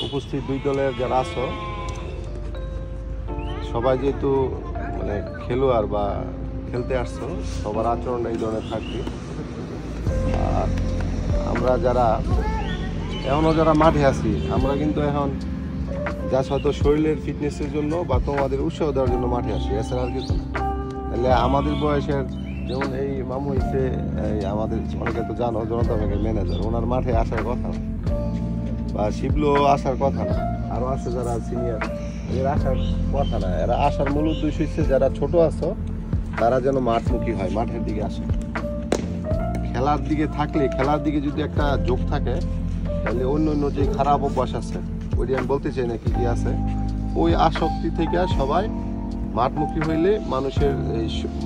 উপস্থিত দুই দলের যারা আছো সবাই যেহেতু মানে খেলোয়াড় বা খেলতে আসছো, সবার আচরণ এই ধরনের থাকবে। আর আমরা যারা এখনও যারা মাঠে আছি, আমরা কিন্তু এখন যা হয়তো শরীরের ফিটনেসের জন্য বা তোমাদের উৎসাহ দেওয়ার জন্য মাঠে আসি, এছাড়া আর কিছু না। তাহলে আমাদের বয়সের যেমন এই মামু হচ্ছে আমাদের অনেকে তো জানো জনতা ব্যাংকের ম্যানেজার, ওনার মাঠে আসার কথা না, বা শিবলু আসার কথা না, আরও আছে যারা সিনিয়র, এর আসার কথা না। এরা আসার মূল উদ্দেশ্য হচ্ছে যারা ছোট আছো তারা যেন মাঠমুখী হয়, মাঠের দিকে আসে। খেলার দিকে থাকলে, খেলার দিকে যদি একটা যোগ থাকে, তাহলে অন্য অন্য যে খারাপ অভ্যাস আছে, ওইটি আমি বলতে চাই না কি কি আছে, ওই আসক্তি থেকে সবাই মাঠমুখী হইলে মানুষের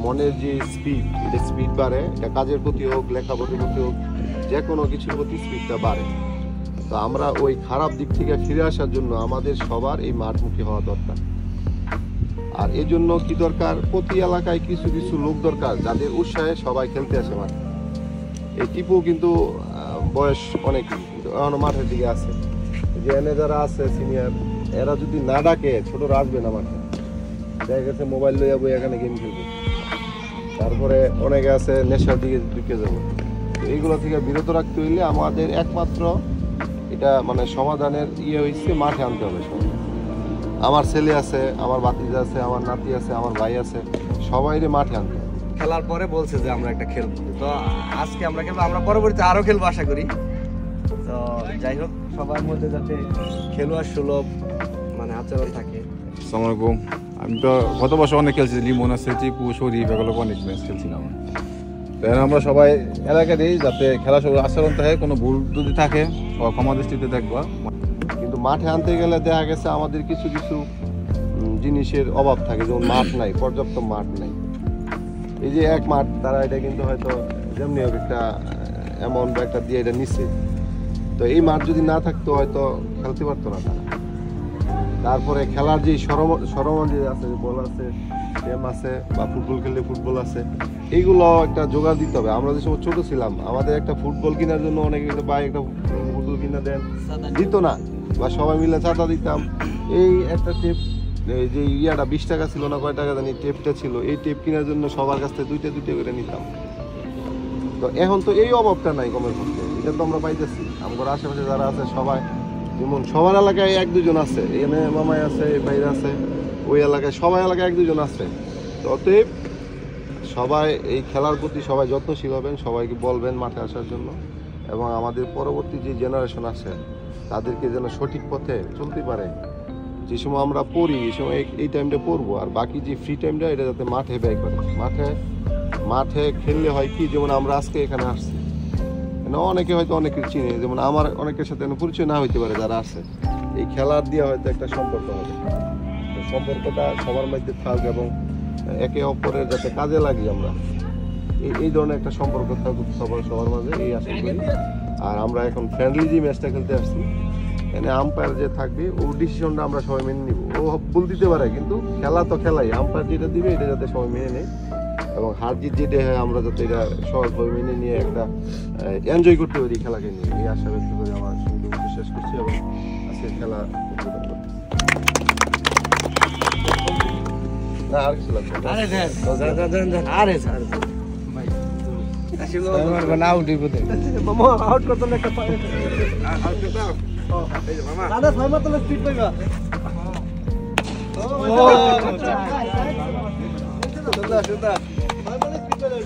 মনের যে স্পিড, এটা স্পিড বাড়ে। এটা কাজের প্রতি হোক, লেখাপড়ার প্রতি হোক, যে কোনো কিছুর প্রতি স্পিডটা বাড়ে। তো আমরা ওই খারাপ দিক থেকে ফিরে আসার জন্য আমাদের সবার এই মাঠমুখী হওয়া দরকার। আর এই জন্য কি দরকার, প্রতি এলাকায় কিছু কিছু লোক দরকার যাদের উৎসাহে সবাই খেলতে আসে মাঠে। এই টিপু কিন্তু বয়স অনেক, কিন্তু এখনো মাঠের দিকে আছে। যে এনে যারা আছে সিনিয়র, এরা যদি না ডাকে ছোটরা আসবে না মাঠে। দেখা গেছে মোবাইল লইয়া বই এখানে গেম খেলবে, তারপরে অনেকে আছে নেশার দিকে ঢুকে যাবে। তো এইগুলো থেকে বিরত রাখতে হইলে আমাদের একমাত্র এটা মানে সমাধানের হয়েছে মাঠে আনতে হবে সবাই। আমার ছেলে আছে, আমার ভাতিজা আছে, আমার নাতি আছে, আমার ভাই আছে, সবাইরে মাঠে আনতে হবে। খেলার পরে বলছে যে আমরা একটা খেলবো, তো আজকে আমরা খেলবো, আমরা পরবর্তীতে আরো খেলবো আশা করি। তো যাই হোক, সবার মধ্যে যাতে খেলোয়াড় সুলভ মানে আচরণ থাকে। আসসালামু আলাইকুম। আমি তো গত বছর অনেক খেলছি, লিমন আছে, টিপু, শরীফ, এগুলো অনেক ম্যাচ খেলছিলাম। তাই আমরা সবাই এলাকাতেই যাতে খেলা সব আচরণ থাকে, কোনো ভুল যদি থাকে সবাই ক্ষমা দৃষ্টিতে দেখবা। কিন্তু মাঠে আনতে গেলে দেখা গেছে আমাদের কিছু কিছু জিনিসের অভাব থাকে, যেমন মাঠ নাই, পর্যাপ্ত মাঠ নাই। এই যে এক মাঠ, তারা এটা কিন্তু হয়তো যেমনি হোক একটা অ্যামাউন্ট বা একটা দিয়ে এটা নিচ্ছে। তো এই মাঠ যদি না থাকতো হয়তো খেলতে পারতো না তারা। তারপরে খেলার যে সরঞ্জাম যে আছে, বল আছে, গেম আছে, বা ফুটবল খেললে ফুটবল আছে, এইগুলো একটা জোগাড় দিতে হবে। আমরা যে সময় ছোটো ছিলাম, আমাদের একটা ফুটবল কেনার জন্য অনেকে ভাই একটা ফুটবল কিনা দেন, দিত না, বা সবাই মিলে চাঁদা দিতাম। এই একটা টেপ, এই যে ইয়াটা 20 টাকা ছিল না কয় টাকা জানি টেপটা ছিল, এই টেপ কেনার জন্য সবার কাছ থেকে দুইটা দুইটা করে নিতাম। তো এখন তো এই অভাবটা নাই কমের পক্ষে, এটা তো আমরা পাইতেছি। আমার আশেপাশে যারা আছে সবাই, যেমন সবার এলাকায় এক দুজন আছে, এখানে মামাই আছে, বাইরে আছে, ওই এলাকায় সবাই এলাকায় এক দুজন আছে। তো অতএব সবাই এই খেলার প্রতি সবাই যত্নশীল হবেন, সবাইকে বলবেন মাঠে আসার জন্য, এবং আমাদের পরবর্তী যে জেনারেশন আছে তাদেরকে যেন সঠিক পথে চলতে পারে। যে সময় আমরা পড়ি, এই সময় এই টাইমটা পড়বো, আর বাকি যে ফ্রি টাইমটা এটা যাতে মাঠে ব্যয় করে। মাঠে খেললে হয় কি, যেমন আমরা আজকে এখানে আসছি, অনেকে হয়তো অনেকে চিনে, যেমন আমার অনেকের সাথে পরিচয় না হইতে পারে যারা আছে, এই খেলার দিয়ে হয়তো একটা সম্পর্ক হবে। সম্পর্কটা সবার মধ্যে থাক এবং একে অপরের যাতে কাজে লাগি আমরা, এই ধরনের একটা সম্পর্ক থাকুক সবার মাঝে, এই আশা করি। আর আমরা এখন ফ্রেন্ডলি যে ম্যাচটা খেলতে আসছি, এখানে আম্পায়ার যে থাকবে ওর ডিসিশনটা আমরা সবাই মেনে নিব। ও ভুল দিতে পারে, কিন্তু খেলা তো খেলাই, আম্পায়ার যেটা দিবে এটা যাতে সবাই মেনে নেয়, এবং হার জিত যেটা হয় আমরা যাতে এটা সহজভাবে মেনে নিয়ে একটা এনজয় করতে পারি খেলাকে নিয়ে, এই আশা ব্যক্ত করে আমার সঙ্গে শেষ করছি এবং আজকে খেলা উদ্বোধন করছি। না আর কিছু লাগবে না। আরে স্যার ভাই আসলে আউট দিব দে মামা, আউট করতে না, একটা আউট করতে দাও। এই যে মামা দাদা ছয় মাত্র স্পিড পাইবা। ও সুন্দর সুন্দর, ছয় মাত্র স্পিড পাইবা।